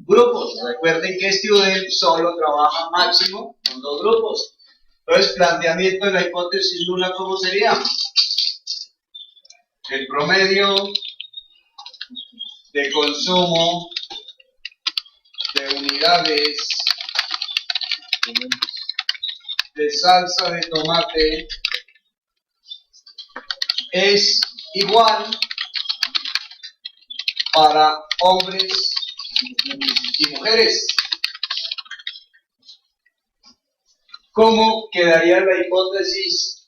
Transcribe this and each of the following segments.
grupos. Recuerden que Student solo trabaja máximo con 2 grupos. Entonces, planteamiento de la hipótesis nula, ¿cómo sería? El promedio de consumo de unidades de salsa de tomate es igual para hombres y mujeres. ¿Cómo quedaría la hipótesis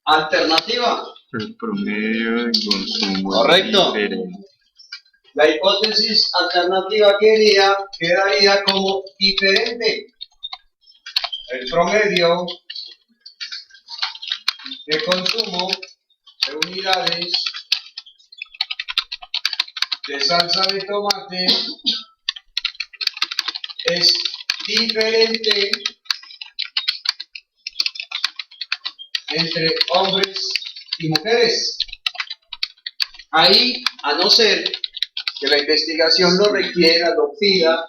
alternativa? El promedio de consumo. Correcto. La hipótesis alternativa quedaría como diferente. El promedio de consumo de unidades de salsa de tomate es diferente entre hombres y mujeres. Ahí, a no ser que la investigación lo requiera, lo pida,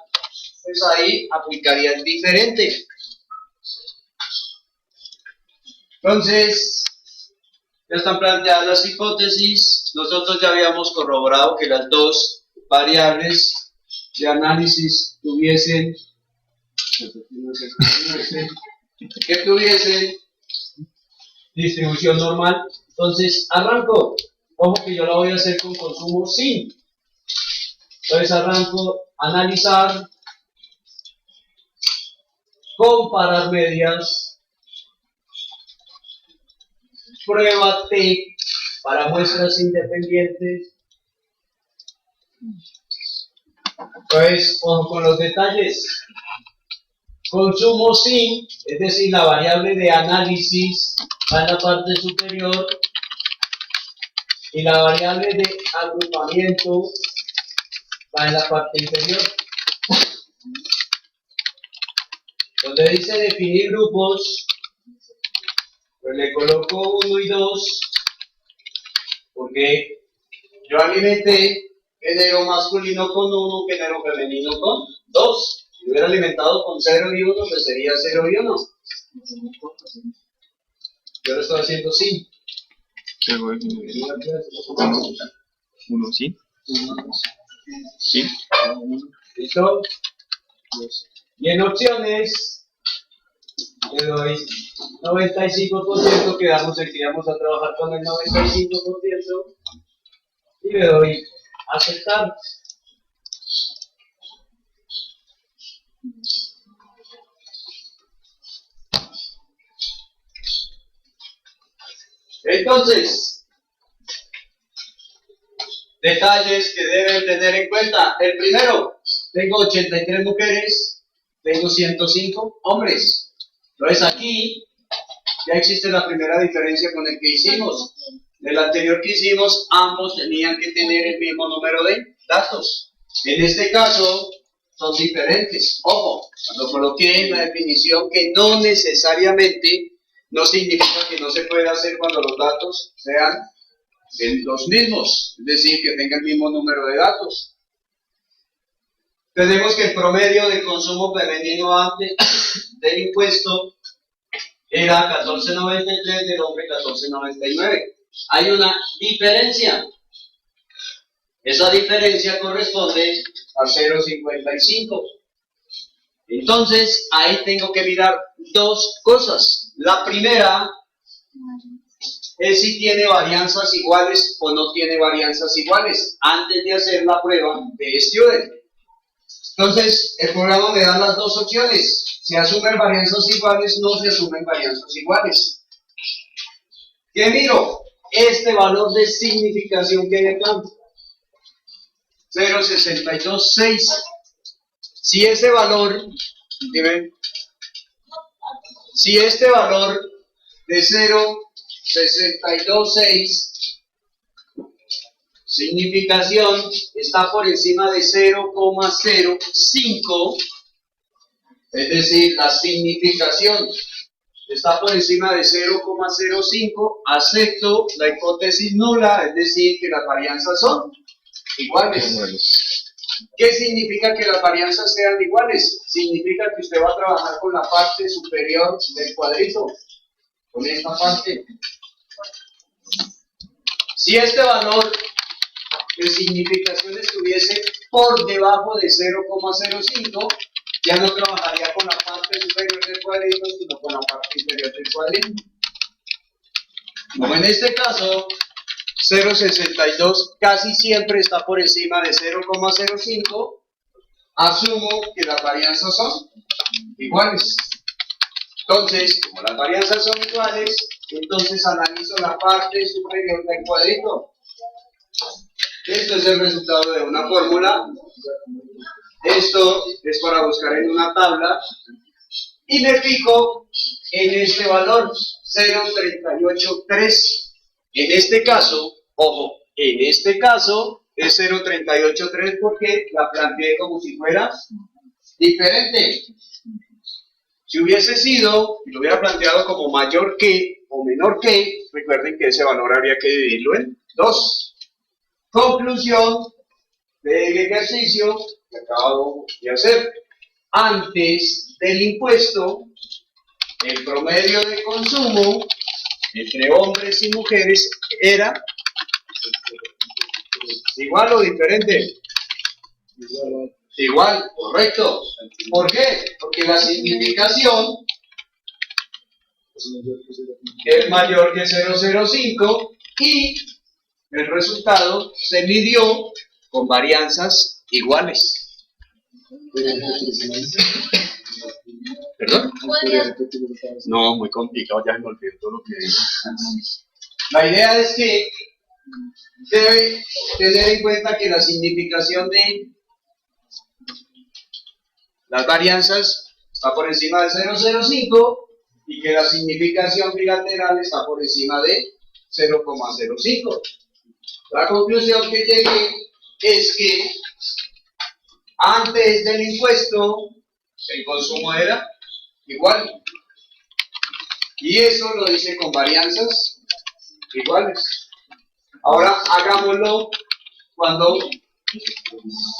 pues ahí aplicaría el diferente. Entonces, ya están planteadas las hipótesis. Nosotros ya habíamos corroborado que las dos variables de análisis tuviesen distribución normal. Entonces, arranco. Ojo que yo la voy a hacer con consumo sin. Entonces, arranco, analizar, comparar medias, prueba T para muestras independientes. Entonces, ojo con los detalles. Consumo sin, es decir, la variable de análisis va en la parte superior y la variable de agrupamiento va en la parte inferior. Donde dice definir grupos, pues le coloco 1 y 2, porque yo alimenté género masculino con 1, género femenino con 2. Si hubiera alimentado con 0 y 1, pues sería 0 y 1. Yo lo estoy haciendo sin. Uno sí. Sí. ¿Listo? Y en opciones le doy 95%, quedamos en que vamos a trabajar con el 95%, y le doy aceptar. Entonces, detalles que deben tener en cuenta. El primero, tengo 83 mujeres, tengo 105 hombres. Entonces aquí ya existe la primera diferencia con el que hicimos. El anterior que hicimos, ambos tenían que tener el mismo número de datos. En este caso, son diferentes. Ojo, cuando coloqué en la definición que no necesariamente, no significa que no se pueda hacer cuando los datos sean los mismos, es decir, que tenga el mismo número de datos. Tenemos que el promedio de consumo femenino antes del impuesto era 14.93, del hombre 14.99. Hay una diferencia. Esa diferencia corresponde a 0.55. Entonces, ahí tengo que mirar dos cosas. La primera es si tiene varianzas iguales o no tiene varianzas iguales antes de hacer la prueba de Student. Entonces, el programa me da las dos opciones. Se asumen varianzas iguales, no se asumen varianzas iguales. ¿Qué miro? Este valor de significación que hay acá. 0.626. Si ese valor, si este valor de 0.626 significación está por encima de 0.05, es decir, la significación está por encima de 0.05, acepto la hipótesis nula, es decir, que las varianzas son iguales. ¿Qué significa que las varianzas sean iguales? Significa que usted va a trabajar con la parte superior del cuadrito, con esta parte. Si este valor de significación estuviese por debajo de 0,05, ya no trabajaría con la parte superior del cuadrito, sino con la parte inferior del cuadrito. Como en este caso, 0,62 casi siempre está por encima de 0,05, asumo que las varianzas son iguales. Entonces, como las varianzas son iguales, entonces analizo la parte superior del cuadrito. Esto es el resultado de una fórmula. Esto es para buscar en una tabla. Y me fijo en este valor, 0,383. En este caso, ojo, en este caso es 0,383 porque la planteé como si fuera diferente. Si hubiese sido, y lo hubiera planteado como mayor que o menor que, recuerden que ese valor habría que dividirlo en 2. Conclusión del ejercicio que acabo de hacer. Antes del impuesto, el promedio de consumo entre hombres y mujeres era igual o diferente. Igual, correcto. ¿Por qué? Porque la significación es mayor que 0,05 y el resultado se midió con varianzas iguales. ¿Perdón? No, muy complicado, ya me olvidé todo lo que dije. La idea es que debe tener en cuenta que la significación de las varianzas está por encima de 0,05 y que la significación bilateral está por encima de 0,05. La conclusión que llegué es que antes del impuesto el consumo era igual. Y eso lo dice con varianzas iguales. Ahora hagámoslo cuando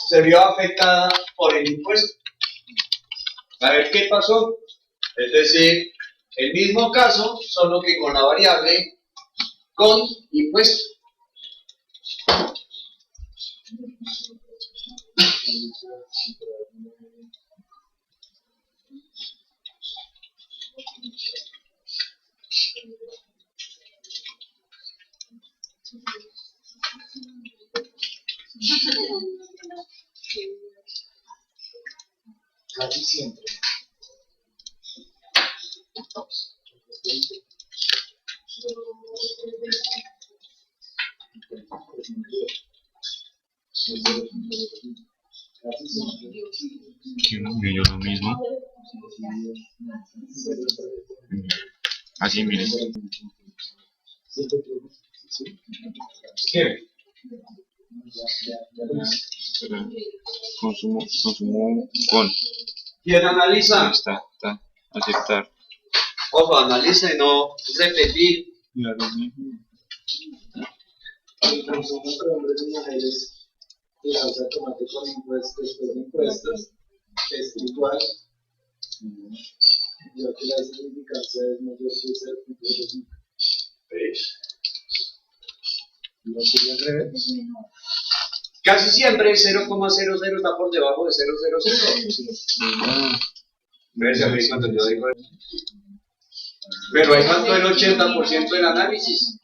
se vio afectada por el impuesto. A ver qué pasó. Es decir, el mismo caso, solo que con la variable con impuesto. Casi siempre. Yo lo mismo. Así, miren. ¿Qué? Consumo con. ¿Quién analiza? Está, aceptar. Ojo, analiza y no repetir. El consumo entre hombres y mujeres de causa de tomate con impuestos, después de impuestos, es igual, ya que la significancia es mayor que 0,05. ¿Ves? ¿No sería al revés? Casi siempre 0,00 está por debajo de 0,05. ¿Ves? A mí cuando yo digo eso. Pero ahí faltó el 80% del análisis.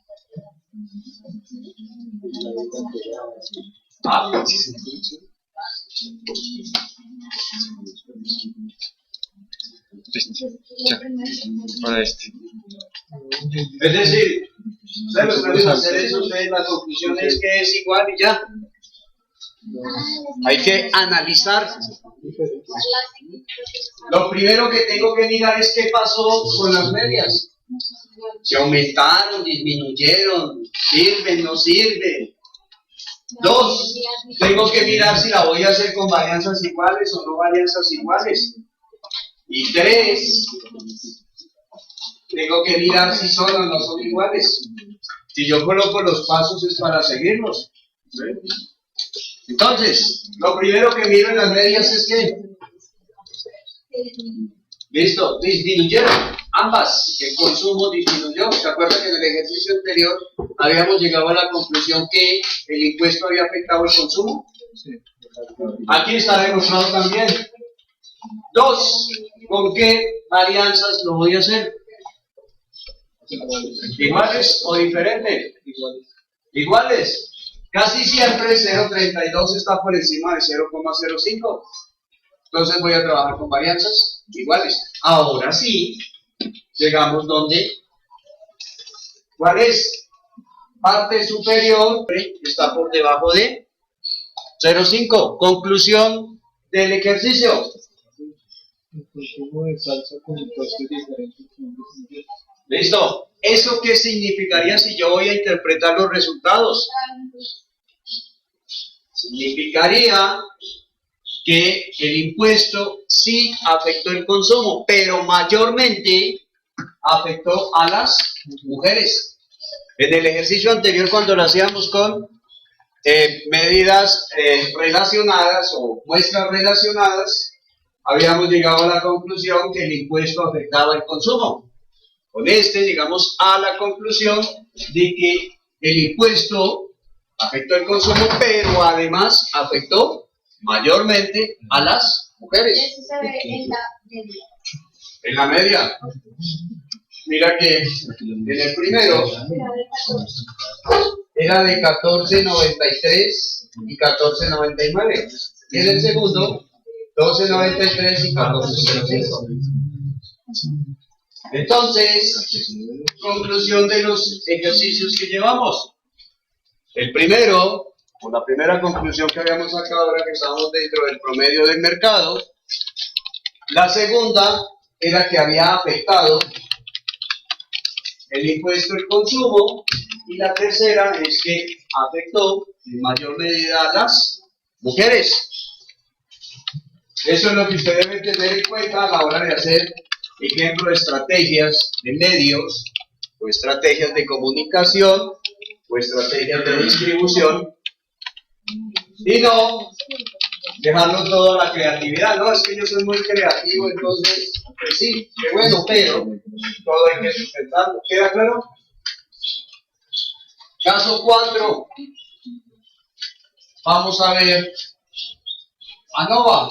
Ya, para este. Es decir, ustedes lo pueden hacer eso, ustedes la conclusión es que es igual y ya. Hay que analizar. Lo primero que tengo que mirar es qué pasó con las medias. Si aumentaron, disminuyeron, sirven, no sirven. 2, tengo que mirar si la voy a hacer con varianzas iguales o no varianzas iguales. Y 3, tengo que mirar si son o no son iguales. Si yo coloco los pasos es para seguirlos. ¿Sí? Entonces, lo primero que miro en las medias es que, listo, disminuyeron ambas, el consumo disminuyó. ¿Se acuerdan que en el ejercicio anterior habíamos llegado a la conclusión que el impuesto había afectado el consumo? Aquí está demostrado también. Dos, ¿con qué varianzas lo voy a hacer? ¿Iguales o diferentes? Iguales. Casi siempre 0,32 está por encima de 0,05. Entonces voy a trabajar con varianzas iguales. Ahora sí, llegamos donde. ¿Cuál es? Parte superior está por debajo de 0,5. Conclusión del ejercicio. El consumo de salsa con impuestos diferentes. ¿Listo? ¿Eso qué significaría si yo voy a interpretar los resultados? Significaría que el impuesto sí afectó el consumo, pero mayormente afectó a las mujeres. En el ejercicio anterior, cuando lo hacíamos con medidas relacionadas o muestras relacionadas, habíamos llegado a la conclusión que el impuesto afectaba el consumo. Con este llegamos a la conclusión de que el impuesto afectó el consumo, pero además afectó mayormente a las mujeres. Eso se ve en la media. En la media. Mira que en el primero era de 14.93 y 14.99. Y en el segundo, 12.93 y 14.05. Entonces, conclusión de los ejercicios que llevamos. El primero, o la primera conclusión que habíamos sacado ahora que estábamos dentro del promedio del mercado. La segunda era que había afectado el impuesto al consumo. Y la tercera es que afectó en mayor medida a las mujeres. Eso es lo que usted debe tener en cuenta a la hora de hacer, ejemplo, estrategias de medios, o estrategias de comunicación, o estrategias de distribución, y no dejarlo todo a la creatividad. No, es que yo soy muy creativo, entonces, pues sí, qué bueno, pero todo hay que sustentarlo. ¿Queda claro? Caso 4. Vamos a ver. ANOVA.